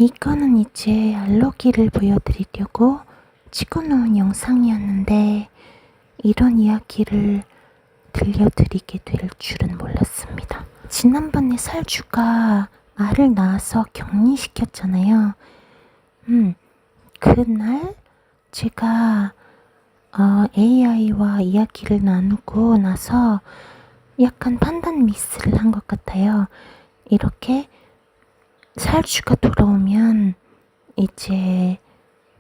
이거는 이제 알러기를 보여드리려고 찍어놓은 영상이었는데 이런 이야기를 들려드리게 될 줄은 몰랐습니다. 지난번에 살주가 알을 낳아서 격리시켰잖아요. 그날 제가 AI와 이야기를 나누고 나서 약간 판단 미스를 한 것 같아요. 이렇게 살주가 돌아오면 이제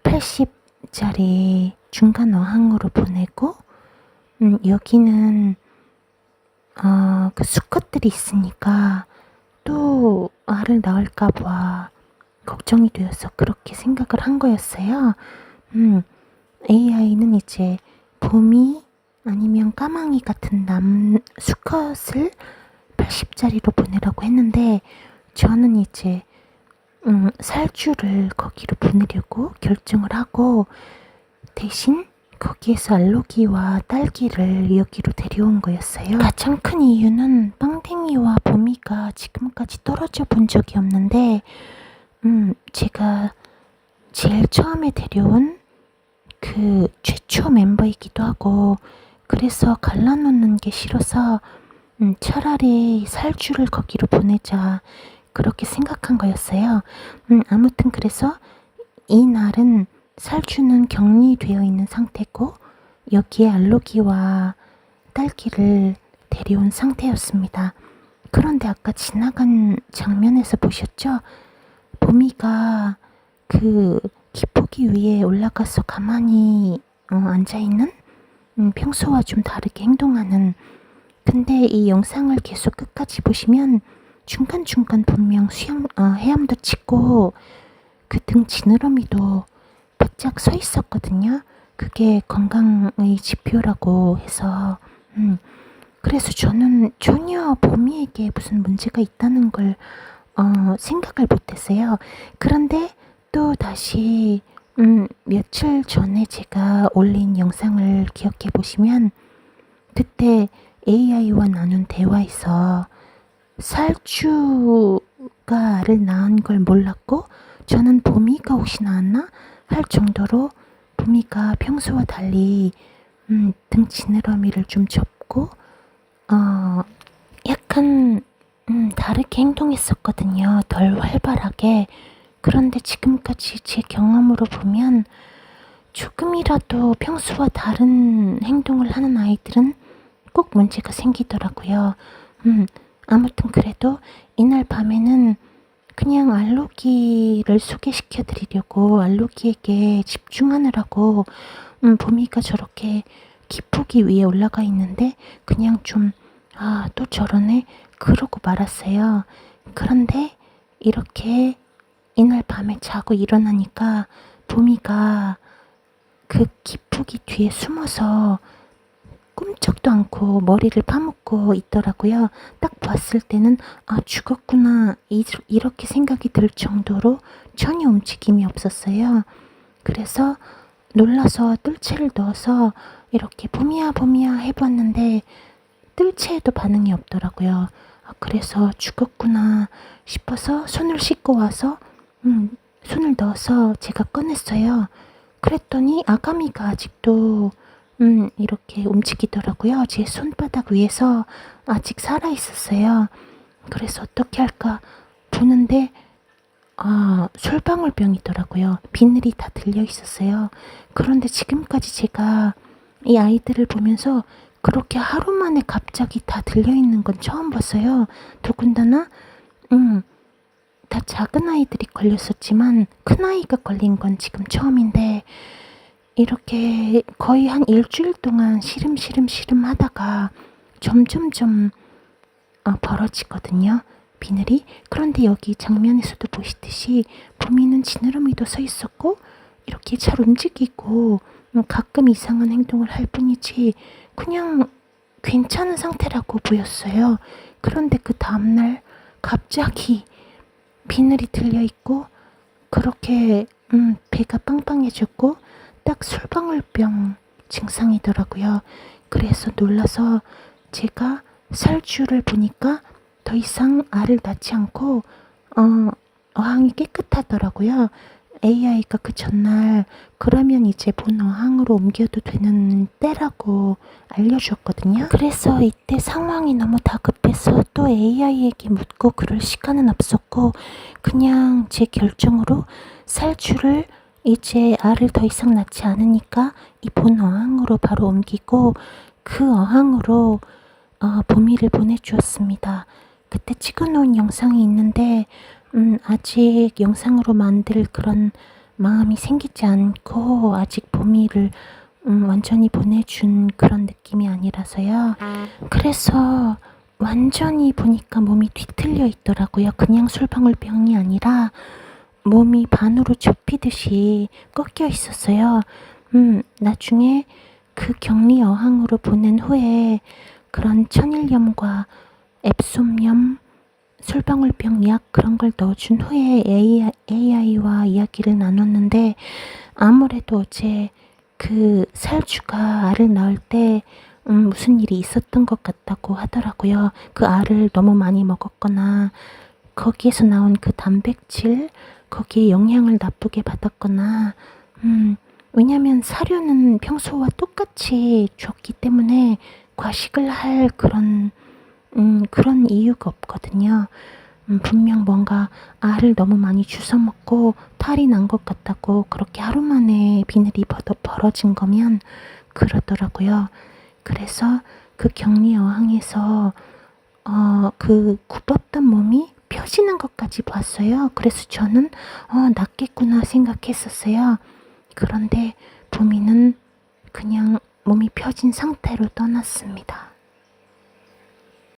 80짜리 중간 어항으로 보내고 여기는 그 수컷들이 있으니까 또 알을 낳을까봐 걱정이 되어서 그렇게 생각을 한 거였어요. AI는 이제 봄이 아니면 까망이 같은 수컷을 80짜리로 보내라고 했는데 저는 이제 살주를 거기로 보내려고 결정을 하고 대신 거기에서 알로기와 딸기를 여기로 데려온 거였어요. 가장 큰 이유는 빵댕이와 보미가 지금까지 떨어져 본 적이 없는데 제가 제일 처음에 데려온 그 최초 멤버이기도 하고 그래서 갈라놓는 게 싫어서 차라리 살주를 거기로 보내자 그렇게 생각한 거였어요. 아무튼 그래서 이 날은 살주는 격리되어 있는 상태고 여기에 알로기와 딸기를 데려온 상태였습니다. 그런데 아까 지나간 장면에서 보셨죠? 보미가 그 기포기 위에 올라가서 가만히 앉아있는 평소와 좀 다르게 행동하는 근데 이 영상을 계속 끝까지 보시면 중간중간 분명 헤엄도 치고 그 등 지느러미도 바짝 서 있었거든요. 그게 건강의 지표라고 해서 그래서 저는 전혀 보미에게 무슨 문제가 있다는 걸 생각을 못했어요. 그런데 또 다시 며칠 전에 제가 올린 영상을 기억해 보시면 그때 AI와 나눈 대화에서 살주가 알을 낳은 걸 몰랐고 저는 보미가 혹시 낳았나 할 정도로 보미가 평소와 달리 등 지느러미를 좀 접고 약간 다르게 행동했었거든요. 덜 활발하게. 그런데 지금까지 제 경험으로 보면 조금이라도 평소와 다른 행동을 하는 아이들은 꼭 문제가 생기더라고요. 아무튼 그래도 이날 밤에는 그냥 알로기를 소개시켜 드리려고 알로기에게 집중하느라고 보미가 저렇게 기포기 위에 올라가 있는데 그냥 좀 또 저러네 그러고 말았어요. 그런데 이렇게 이날 밤에 자고 일어나니까 보미가 그 기포기 뒤에 숨어서 꿈쩍도 않고 머리를 파묻고 있더라고요. 딱 봤을 때는 죽었구나 이렇게 생각이 들 정도로 전혀 움직임이 없었어요. 그래서 놀라서 뜰채를 넣어서 이렇게 보미야 보미야 해봤는데 뜰채에도 반응이 없더라고요. 그래서 죽었구나 싶어서 손을 씻고 와서 손을 넣어서 제가 꺼냈어요. 그랬더니 아가미가 아직도 이렇게 움직이더라고요. 제 손바닥 위에서 아직 살아있었어요. 그래서 어떻게 할까 보는데 솔방울병이더라고요. 비늘이 다 들려있었어요. 그런데 지금까지 제가 이 아이들을 보면서 그렇게 하루 만에 갑자기 다 들려있는 건 처음 봤어요. 더군다나 다 작은 아이들이 걸렸었지만 큰 아이가 걸린 건 지금 처음인데 이렇게 거의 한 일주일 동안 시름시름 하다가 점점점 벌어지거든요. 비늘이. 그런데 여기 장면에서도 보시듯이 보미는 지느러미도 서 있었고 이렇게 잘 움직이고 가끔 이상한 행동을 할 뿐이지 그냥 괜찮은 상태라고 보였어요. 그런데 그 다음날 갑자기 비늘이 들려있고 그렇게 배가 빵빵해졌고 딱 솔방울병 증상이더라고요. 그래서 놀라서 제가 살주를 보니까 더 이상 알을 낳지 않고 어항이 깨끗하더라고요. AI가 그 전날 그러면 이제 본 어항으로 옮겨도 되는 때라고 알려주었거든요. 그래서 이때 상황이 너무 다급해서 또 AI에게 묻고 그럴 시간은 없었고 그냥 제 결정으로 살주를 이제 알을 더 이상 낳지 않으니까 이 본 어항으로 바로 옮기고 그 어항으로 보미를 보내주었습니다. 그때 찍어놓은 영상이 있는데 아직 영상으로 만들 그런 마음이 생기지 않고 아직 보미를 완전히 보내준 그런 느낌이 아니라서요. 그래서 완전히 보니까 몸이 뒤틀려 있더라고요. 그냥 술방울병이 아니라 몸이 반으로 좁히듯이 꺾여 있었어요. 나중에 그 격리 어항으로 보낸 후에 그런 천일염과 앱솜염, 술방울병 약 그런 걸 넣어준 후에 AI와 이야기를 나눴는데 아무래도 어제 그 살주가 알을 낳을 때 무슨 일이 있었던 것 같다고 하더라고요. 그 알을 너무 많이 먹었거나 거기에서 나온 그 단백질 거기에 영향을 나쁘게 받았거나 왜냐면 사료는 평소와 똑같이 줬기 때문에 과식을 할 그런 이유가 없거든요. 분명 뭔가 알을 너무 많이 주워 먹고 탈이 난 것 같다고 그렇게 하루 만에 비늘이 벌어진 거면 그러더라고요. 그래서 그 격리 어항에서 그 굽었던 몸이 펴지는 것까지 봤어요. 그래서 저는 낫겠구나 생각했었어요. 그런데 보미는 그냥 몸이 펴진 상태로 떠났습니다.